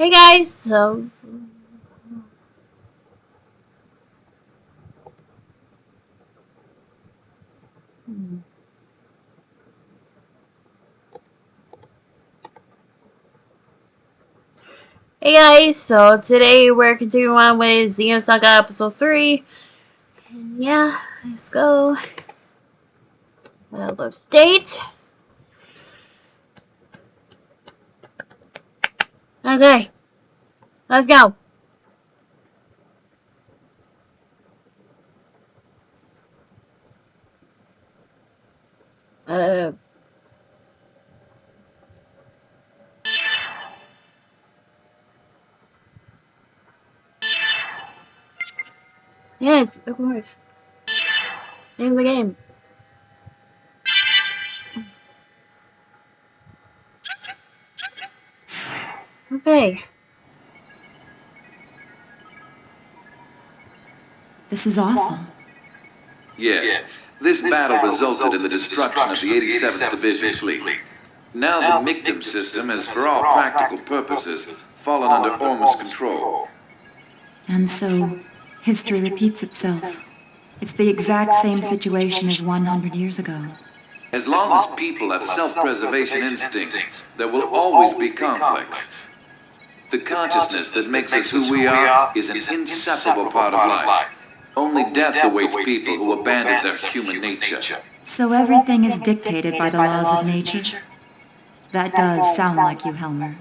Hey guys, so today we're continuing on with Xenosaga episode 3. And yeah, let's go. Love state. Okay, let's go. Uh yes, of course. Name of the game. Okay. This is awful. Yes, this battle resulted in the destruction of the 87th Division fleet. Now the MICTM system has, for all practical purposes, fallen under Ormus control. And so, history repeats itself. It's the exact same situation as 100 years ago. As long as people have self-preservation instincts, there will always be conflicts. The consciousness that makes us who we are is an inseparable part of life. Only death awaits people who abandon their human nature. So everything is dictated by the laws of nature? That does sound like you, Helmer.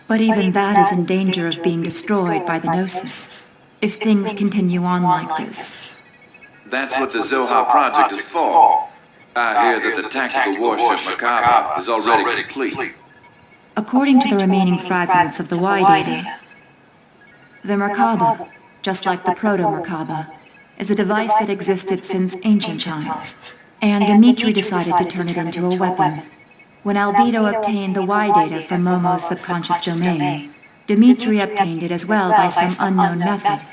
But even that is in danger of being destroyed by the Gnosis, if things continue on like this. That's what the Zoha project is for. I hear that the tactical warship Merkaba is already complete. According to the remaining fragments of the Y data, the Merkaba, just like the Proto-Merkaba, is a device that existed since ancient times, and Dimitri decided to turn it into a weapon. When Albedo obtained the Y data from Momo's subconscious domain, Dimitri obtained it as well by some unknown method.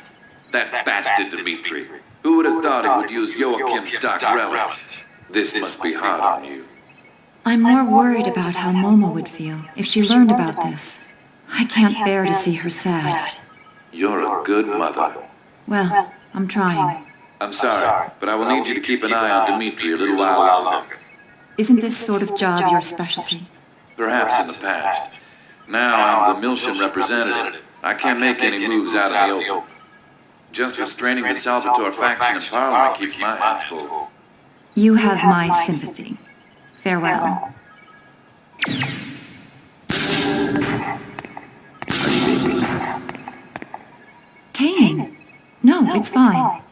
That bastard Dimitri. Who would have thought it would use Joachim's dark relics? This must be hard on you. I'm more worried about how Momo would feel if she learned about this. I can't bear to see her sad. You're a good mother. Well, I'm trying. I'm sorry, but I will need you to keep an eye on Dimitri a little while longer. Isn't this sort of job your specialty? Perhaps in the past. Now I'm the Milshan representative. I can't make any moves out in the open. Just restraining the Salvatore faction in Parliament keeps my hands full. You have my sympathy. Farewell. Are you busy? Kanan! No, it's fine.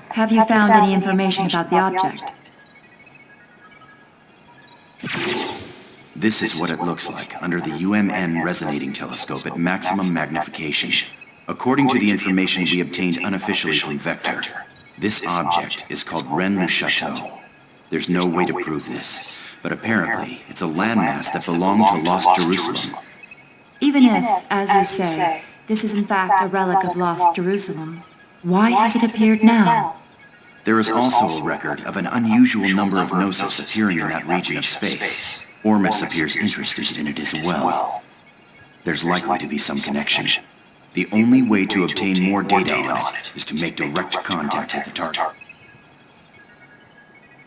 Have you found any information about the object? This is what it looks like under the UMN resonating telescope at maximum magnification. According to the information we obtained unofficially from Vector, this object is called Ren le Chateau. There's no way to prove this, but apparently it's a landmass that belonged to Lost Jerusalem. Even if, as you say, this is in fact a relic of Lost Jerusalem, why has it appeared now? There is also a record of an unusual number of Gnosis appearing in that region of space. Ormus appears interested in it as well. There's likely to be some connection. The only way to obtain more data on it is to make direct contact with the target.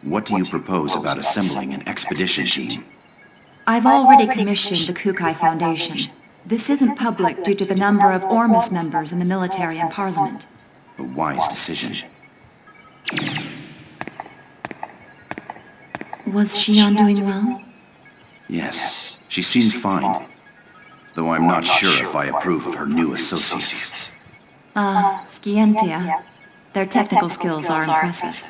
What do you propose about assembling an expedition team? I've already commissioned the Kukai Foundation. This isn't public due to the number of Ormus members in the military and parliament. A wise decision. Was Shion doing well? Yes, she seemed fine. Though I'm not sure if I approve of her new associates. Scientia. Their technical skills are impressive.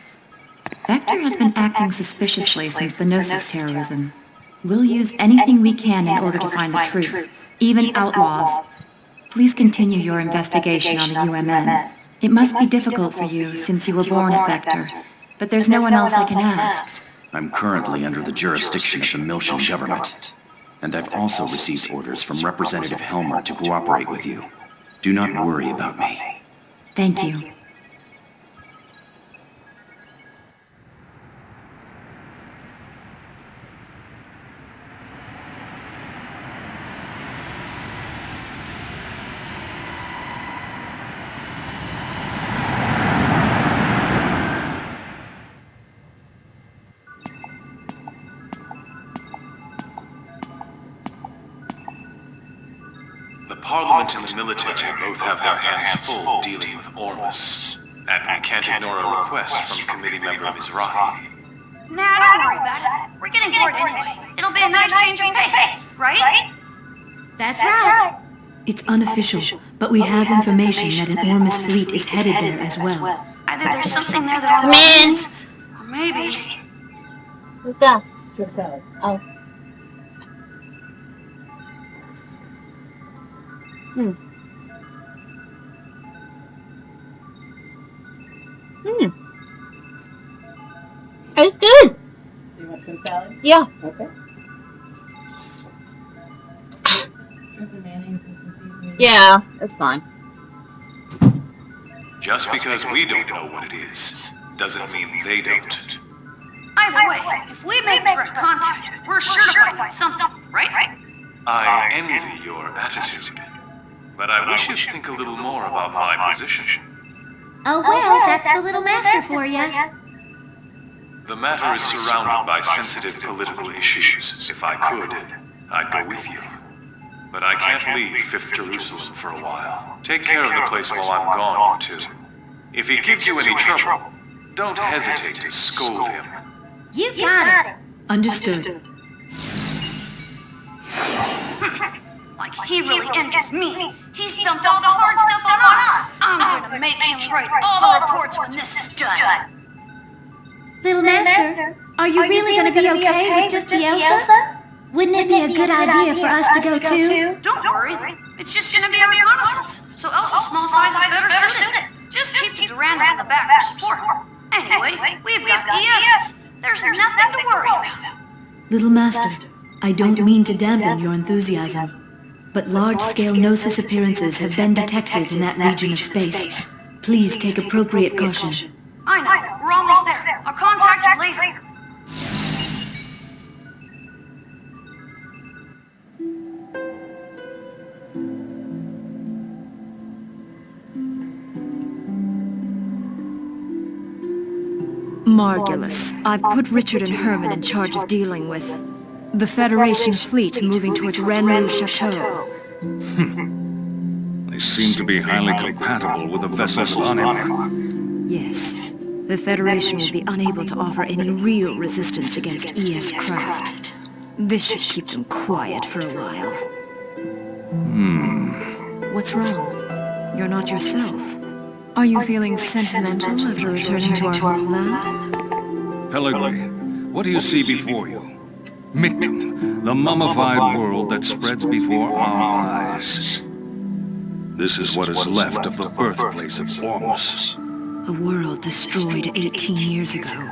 Vector has been acting suspiciously since the Gnosis terrorism. We'll use anything we can in order to find the truth, even outlaws. Please continue your investigation on the UMN. It must be difficult for you since you were born at Vector, but there's no one else I can ask. I'm currently under the jurisdiction of the Milshan government, and I've also received orders from Representative Helmer to cooperate with you. Do not worry about me. Thank you. The Parliament and the military both have their hands full dealing with Ormus, and we can't ignore a request from committee member Mizrahi. Nah, don't worry about it. We're getting bored anyway. It'll be a nice change of pace, right? That's right. It's unofficial, but we have information that an Ormus fleet is headed there as well. Either there's something there that Come in. means, or maybe... What's that? Shrimp salad. Oh. Hmm. It's good. So you want shrimp salad? Yeah. Okay. Shrimp and mayonnaise and some seasoning. Yeah, that's fine. Just because we don't know what it is, doesn't mean they don't. Either way, if we make direct contact, we're sure to find out something, right? I envy your attitude, but I wish you'd think a little more about my position. Oh well, that's the little master for ya. The matter is surrounded by sensitive political issues. If I could, I'd go with you. But I can't leave 5th Jerusalem for a while. Take care of the place while I'm gone, you two. If he gives you any trouble, don't hesitate to scold him. You got it. Understood. Like he really envies me. He's dumped all the hard stuff on us. I'm gonna make him write all the reports when this is done. Little master, are you really going to be okay with just the Elsa? Wouldn't it be a good idea for us to go too? Don't worry. It's just gonna be a reconnaissance, so Elsa's small size is better suited. Just keep the Durandal in the back for support. Anyway, we've got ESs. There's nothing to worry about. Little master, I don't mean to dampen your enthusiasm, but large-scale Gnosis appearances have been detected in that region of space. Please take appropriate caution. I know. We're almost there. I'll contact you later. Margulis, I've put Richard and Herman in charge of dealing with the Federation fleet moving towards Renlu Chateau. They seem to be highly compatible with the vessels of Anima. Yes, the Federation will be unable to offer any real resistance against ES craft. This should keep them quiet for a while. What's wrong? You're not yourself. Are you feeling sentimental after returning to our homeland? Pellegrin, what do you see before you? Mictum, the mummified world that spreads before our eyes. This is what is left of the birthplace of Ormus. A world destroyed 18 years ago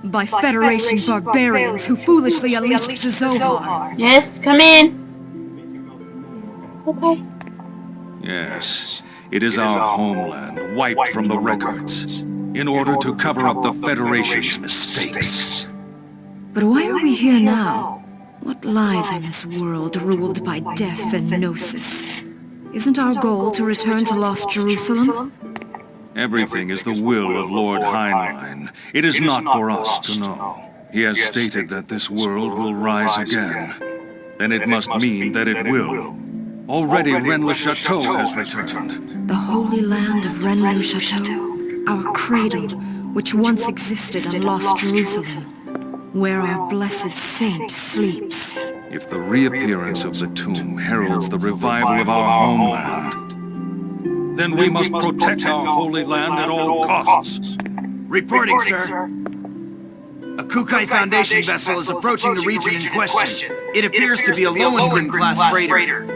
by Federation barbarians who foolishly unleashed the Zohar. Yes, come in. Okay. Yes, it is our homeland, wiped from the records, in order to cover up the Federation's mistakes. But why are we here now? What lies on this world ruled by death and gnosis? Isn't our goal to return to Lost Jerusalem? Everything is the will of Lord Heinlein. It is not for us to know. He has stated that this world will rise again. Then it must mean that it will. Already Rennes Chateau has returned. The holy land of Rennes Chateau, our cradle, which once existed on Lost Jerusalem, where our blessed saint sleeps. If the reappearance of the tomb heralds the revival of our homeland, then we must protect our holy land at all costs. Reporting, sir. A Kukai Foundation vessel is approaching the region in question. It appears to be a Lohengrin-class freighter.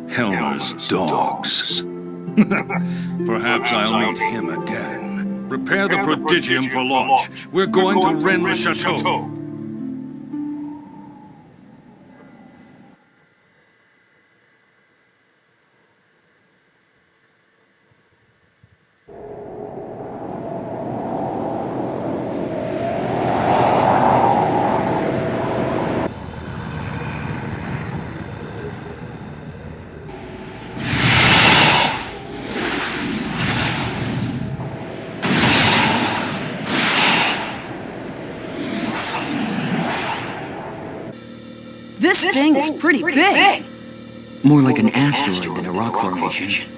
Helmer's dogs. Perhaps I'll meet him again. Prepare the prodigium for launch. We're going to Rennes Chateau. This thing is pretty big. More like an asteroid than a rock formation.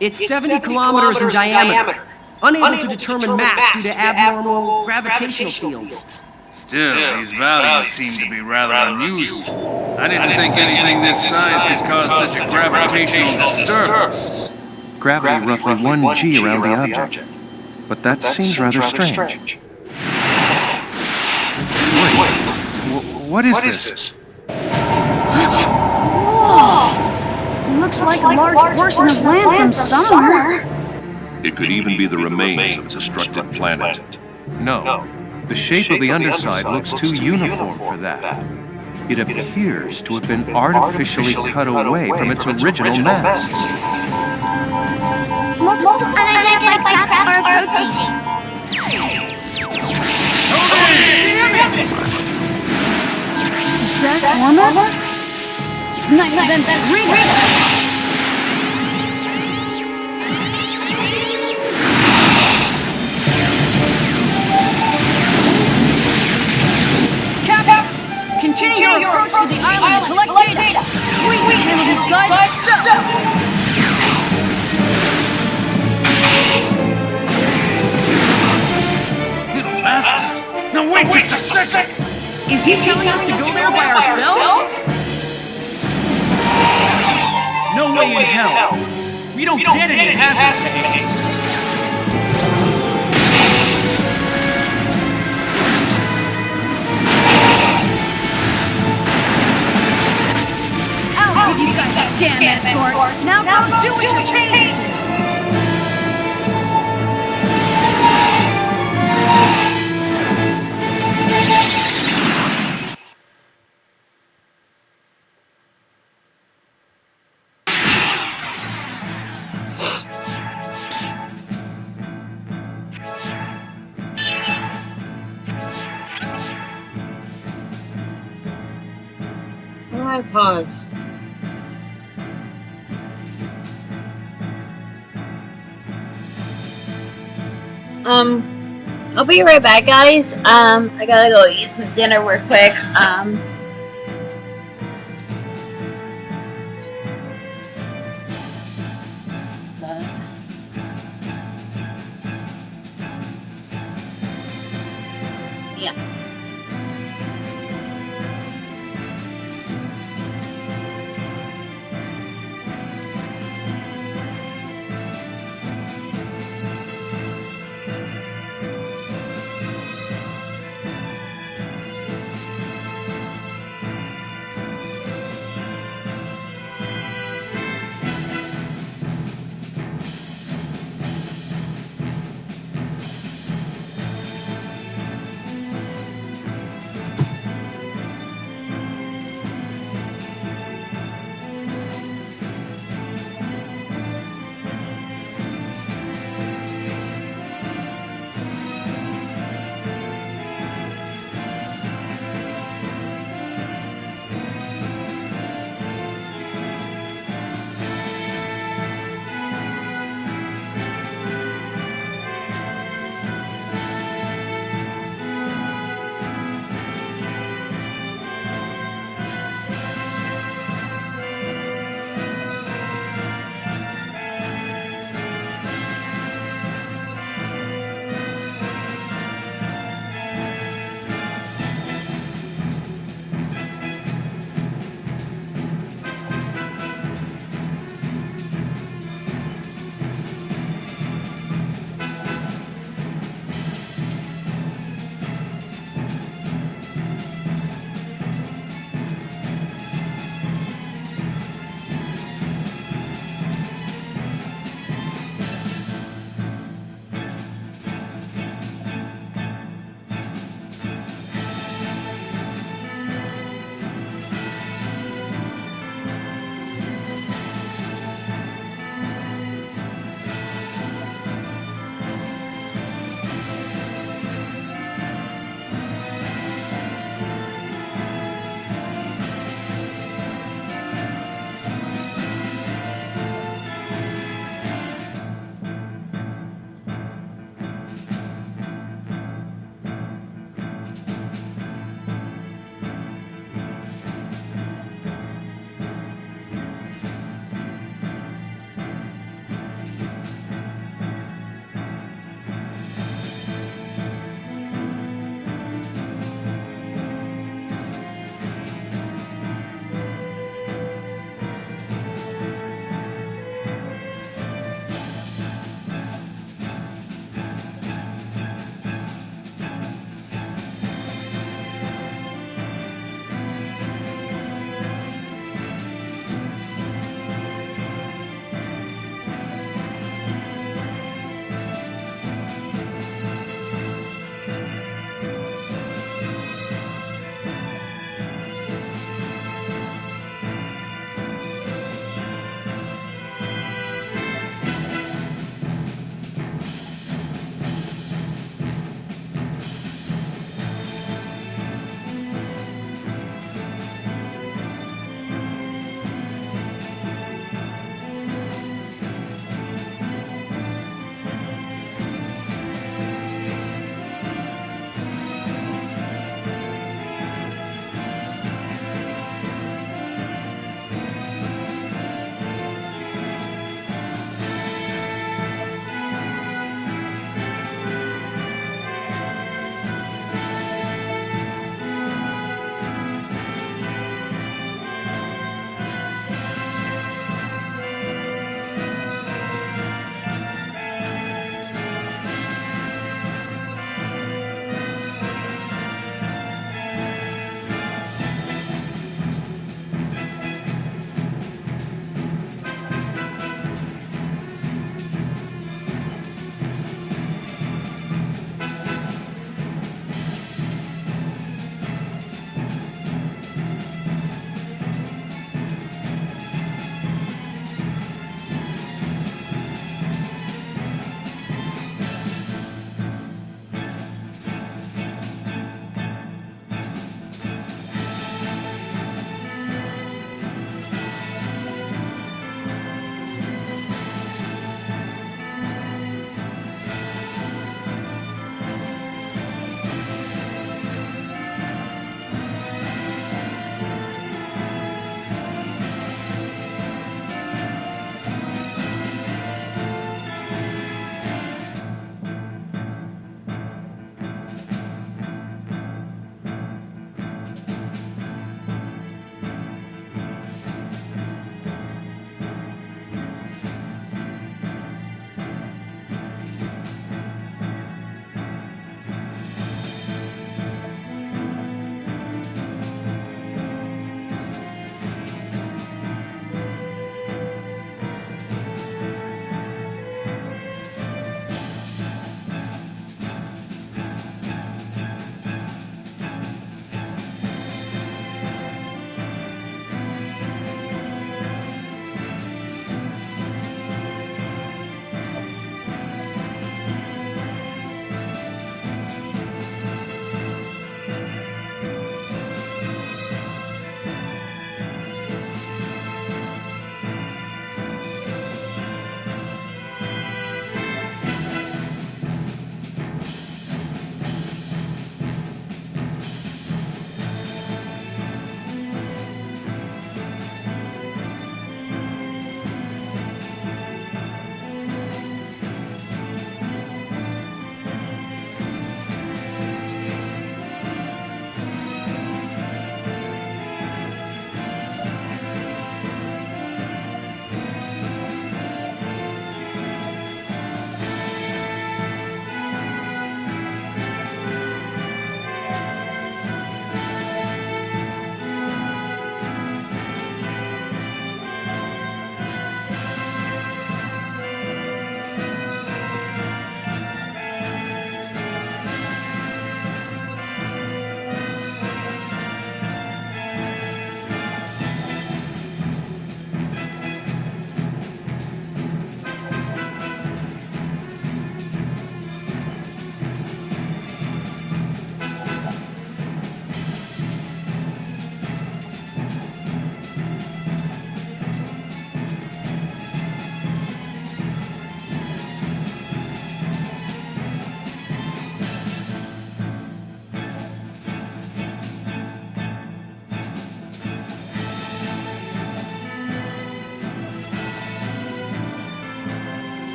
It's 70 kilometers in diameter. Unable to determine mass due to abnormal gravitational fields. Still, these values seem to be rather unusual. I didn't think anything this size could cause such a gravitational disturbance. Gravity roughly 1 g around the object. But that seems rather strange. Wait, what is this? Whoa! Looks like a large portion of land from somewhere. It could even be the remains of a destructed planet. No. The shape of the underside looks too uniform for that. It appears to have been artificially cut away from its original mass. Multiple unidentified craft are approaching. Is that Ormus? It's nicer than Rex. Continue your approach to the island and collect data. We can handle these guys ourselves. Little master. Now wait just a second. Is he telling us to go there by ourselves? No way in hell. We don't get any hazard pay. I'll give you guys a damn escort. Now go do what you're paid to do. Alright, pause. I'll be right back, guys. I gotta go eat some dinner real quick. Yeah.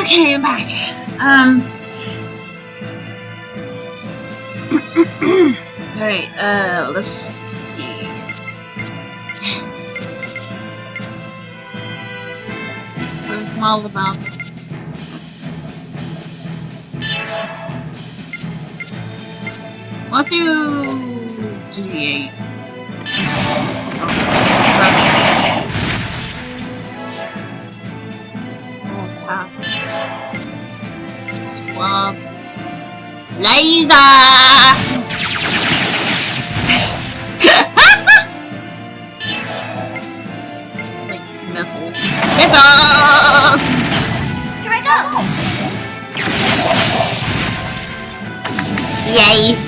Okay, I'm back. Alright, let's see. For small amounts. Let's do D8. Attack. Swap. Laser! Like missiles. Missiles! Here I go! Yay!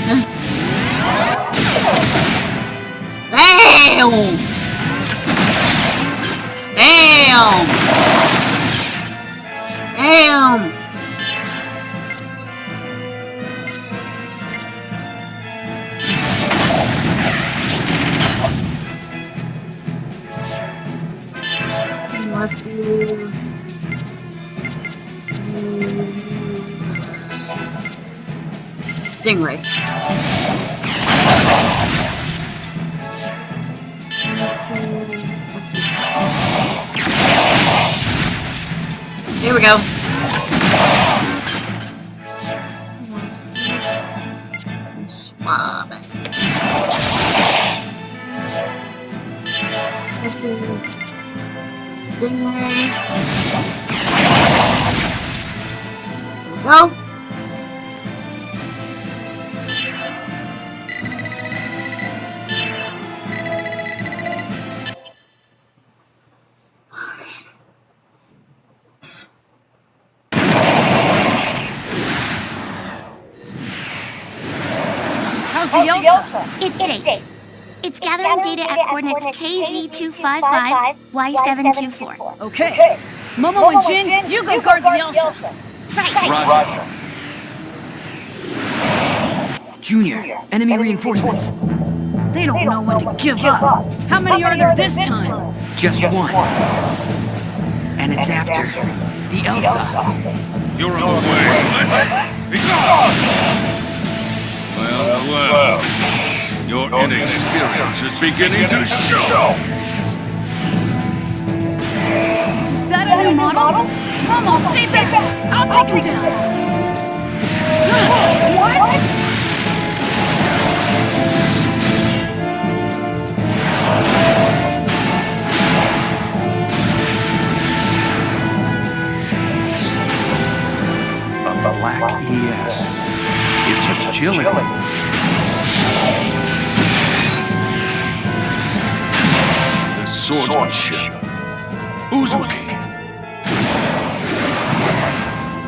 Damn! Damn! Damn! Let's do... Stingray. Here we go. Swab it. Let's do Stingray. Here we go. How's the Elsa? It's safe. It's gathering data at coordinates KZ255, Y724. Okay. Momo and Jin, you go guard the Elsa. Right. Roger. Junior, enemy reinforcements. They don't know when to give up. How many are there this time? Just one. And it's after the Elsa. You're on the way. Be gone! Well. Your inexperience is beginning to show. Is that a new model? Momo, stay back! I'll take him down. What? A black ES. It's agility. The swordsmanship. Uzuki.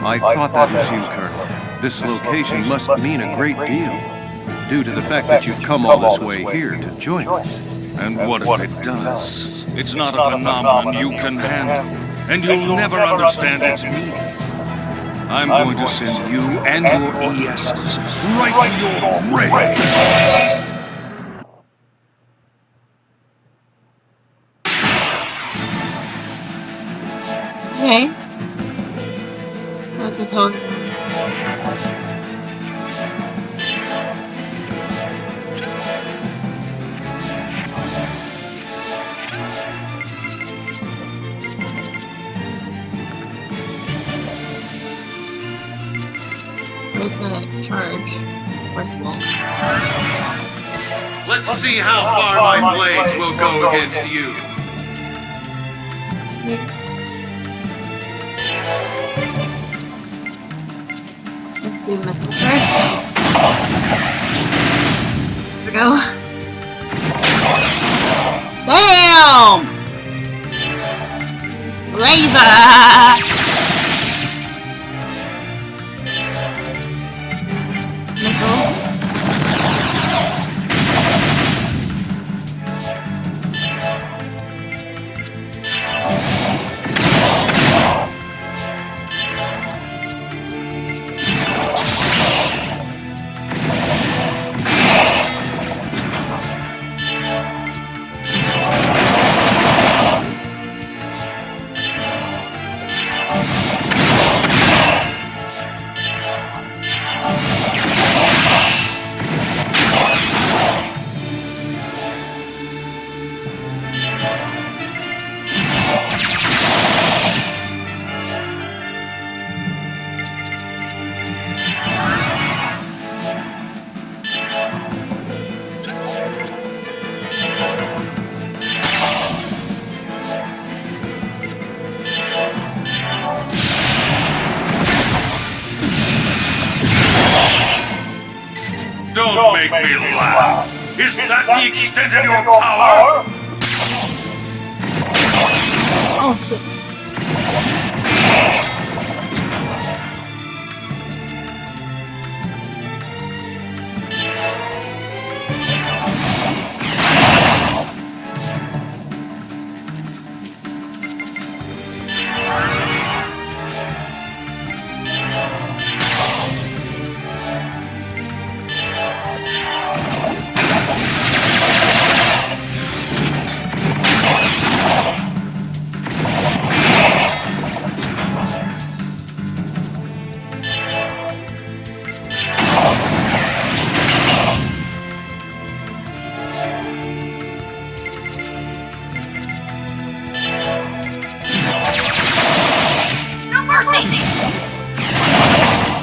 I thought that was you, Colonel. This location must mean a great deal, due to the fact that you've come all this way here to join us. And what if it does? It's not a phenomenon you can handle, and you'll never understand its meaning. I'm going to send you and your ESs right to your grave. Okay. That's a total. Where's that charge? First of all. Let's see how far my blades will go against you. Let's do missile first. Here we go. Damn! Laser! Missile. Don't make me laugh. Is that the extent of your power? Oh, shit.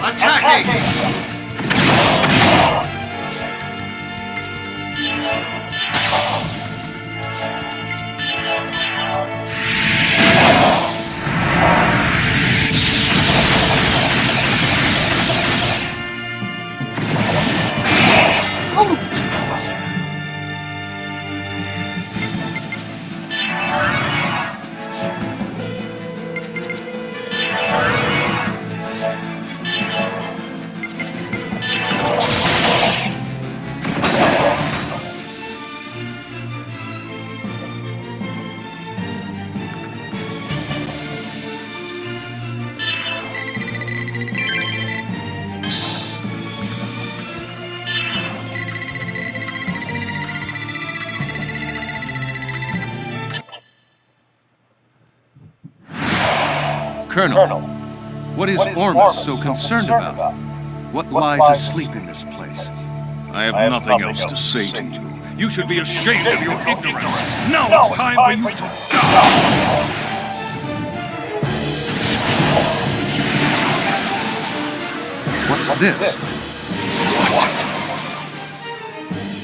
Attacking! Colonel, what is Ormus so concerned about? What lies asleep in this place? I have nothing else to say to you. You should be ashamed of your ignorance. Now it's time for you to die! What's this?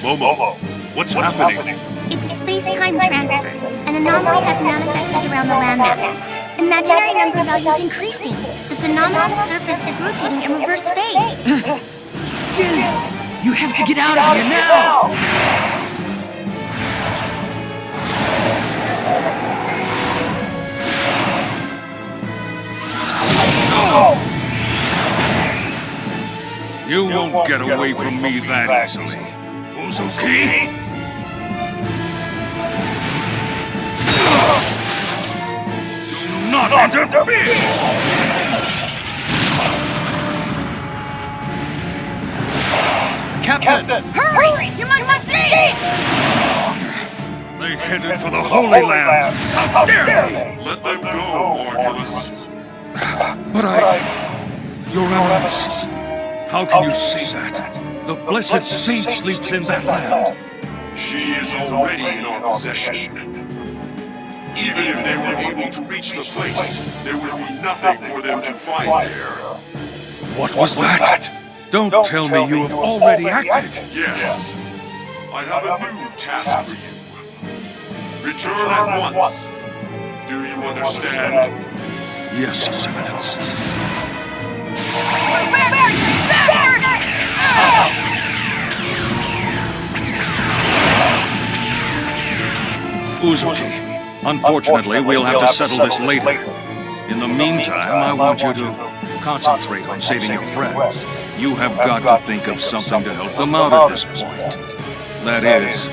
Momo, what's happening? It's a space-time transfer. An anomaly has manifested around the landmass. Imaginary number values increasing. The phenomenon surface is rotating in reverse phase. Jenny, you have to get out of here now! You won't get away from me that easily. Uzuki? Do not interfere! Captain! Hurry! You must escape! They headed for the Holy Land! How dare they! Let them go, Morgulus. But Your Eminence, how can you say that? The blessed saint sleeps in that land. She is already in our possession. Even if they were able to reach the place, there would be nothing for them to find there. What was that? Don't tell me you have already acted. Yes. I have a new task for you. Return at once. Do you understand? Yes, Your Eminence. Uzuki, unfortunately, we'll have to settle this later. In the meantime, I want you to concentrate on saving your friends. You have got to think of something to help them out at this point. That is,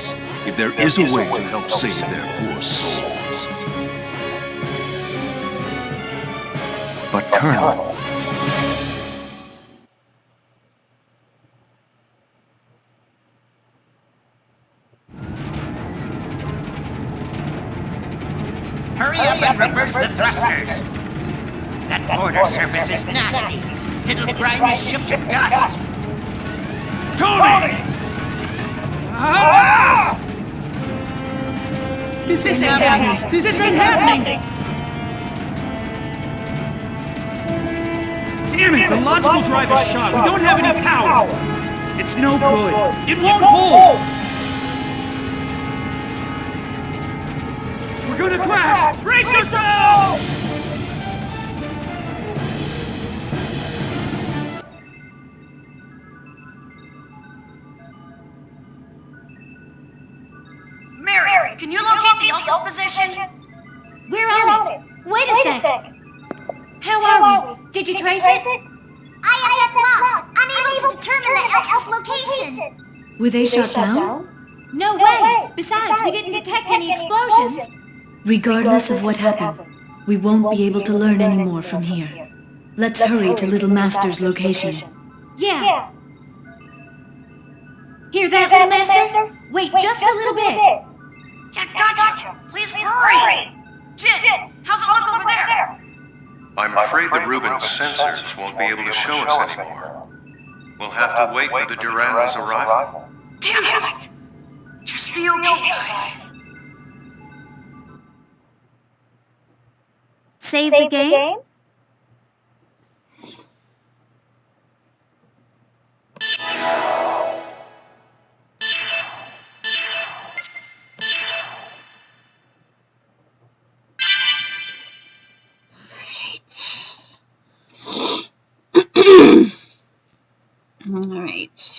if there is a way to help save their poor souls. But Colonel... Hurry up and reverse the thrusters! That border surface is nasty. It'll grind the ship to dust. Tony! Ah! This ain't happening! This ain't happening! Damn it! The logical drive is shot. We don't have any power. It's no good. It won't hold. We're gonna crash. Brace yourselves! Can you locate the Elsa's position? We're on it. Wait a sec. How are we? Did you trace it? I have lost, unable to determine the Elsa's location. Were they shut down? No way. Besides, we didn't detect any explosions. Regardless of what happened, we won't be able to learn any more from here. Let's hurry to Little Master's location. Yeah. Hear that, Little Master? Wait just a little bit. Yeah, gotcha. Please hurry. Jit, how's it look over there? I'm afraid the Rubens sensors won't be able to show us anymore. We'll have to wait for the Durango's arrival. Damn it! Just be okay, guys. Save the game? Alright.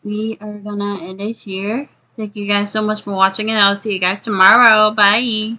We are gonna end it here. Thank you guys so much for watching, and I'll see you guys tomorrow. Bye.